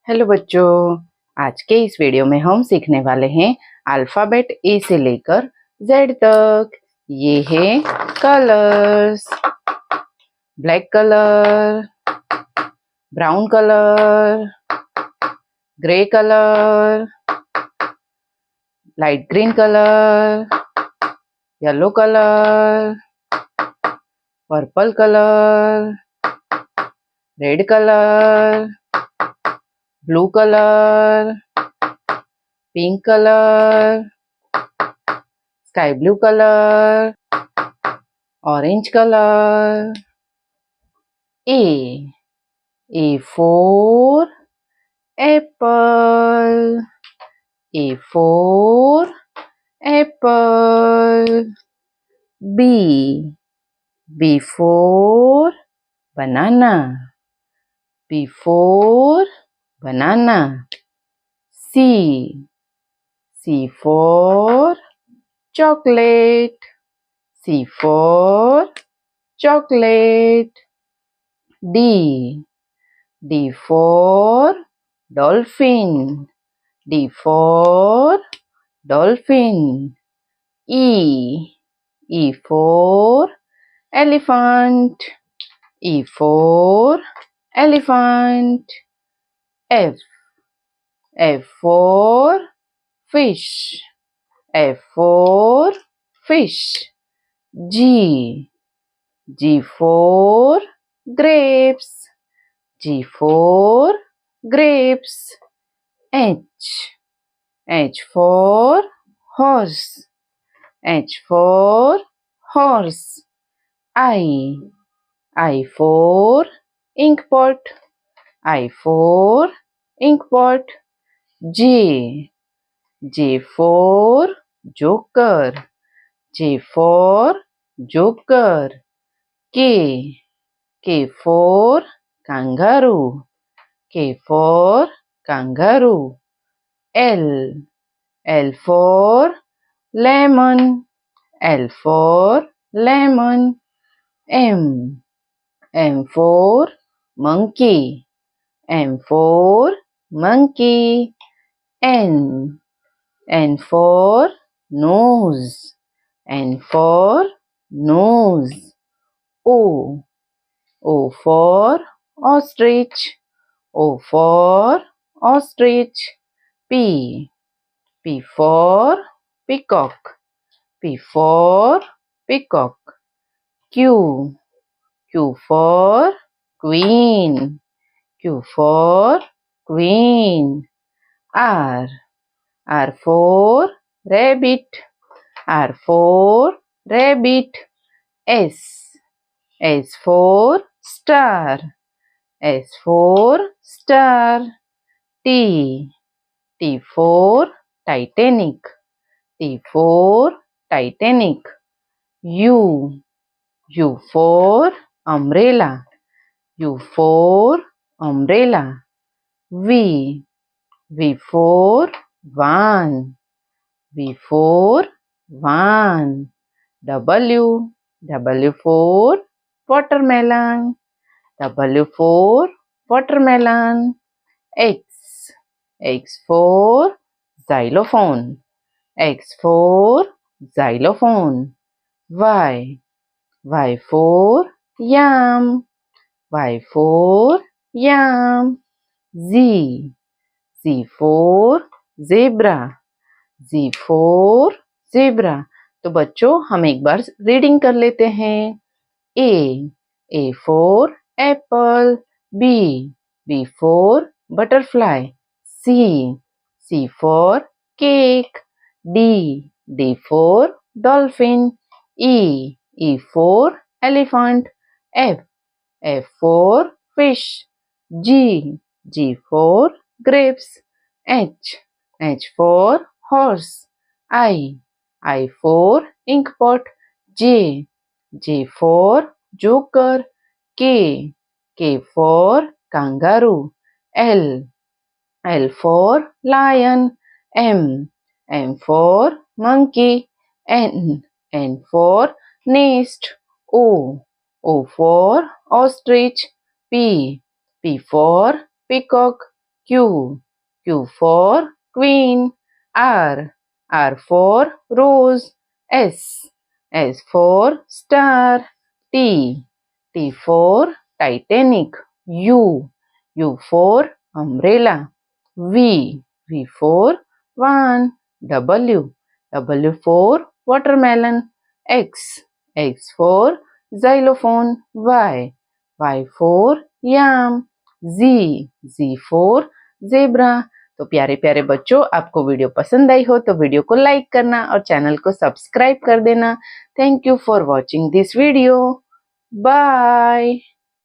Hello बच्चों, आज के इस वीडियो में हम सीखने वाले हैं अल्फ़ाबेट ए से लेकर जेड तक। ये है colours. Black colour, brown colour, grey colour, light green colour, yellow colour, purple colour, red colour, blue colour, pink colour, sky blue colour, orange colour. A for apple. A for apple. B for banana. B for banana. C for chocolate. C for chocolate. D for dolphin. D for dolphin. E for elephant. E for elephant. F for fish. F for fish. G for grapes. G for grapes. H for horse. H for horse. I for ink pot. I for ink pot. J for joker. J for joker. K for kangaroo. K for kangaroo. L for lemon. L for lemon. M for monkey. M for monkey. N for nose. N for nose. O for ostrich. O for ostrich. P for peacock. P for peacock. Q for queen. Q for queen. R for rabbit. R for rabbit. S for star. S for star. T for Titanic. T for Titanic. U for umbrella. U for umbrella. V for van. V for van. W for watermelon. W for watermelon. X for xylophone. X for xylophone. Y for yam. Y for yam. Z for zebra. Z for zebra. तो बच्चों हम एक बार reading कर लेते हैं। A for apple. B for butterfly. C for cake. D for dolphin. E for elephant. F for fish. G for grapes. H for horse. I for ink pot. J for joker. K for kangaroo. L for lion. M for monkey. N for nest. O for ostrich. P for peacock. Q. Q for Queen. R. R for Rose. S. S for Star. T. T for Titanic. U. U for Umbrella. V. V for Van. W. W for Watermelon. X. X for Xylophone. Y. Y for Yam. Z. Z for Zebra. तो प्यारे प्यारे बच्चों, आपको video पसंद आई हो तो video को like करना और चैनल को सब्सक्राइब कर देना। Thank you for watching this video. Bye.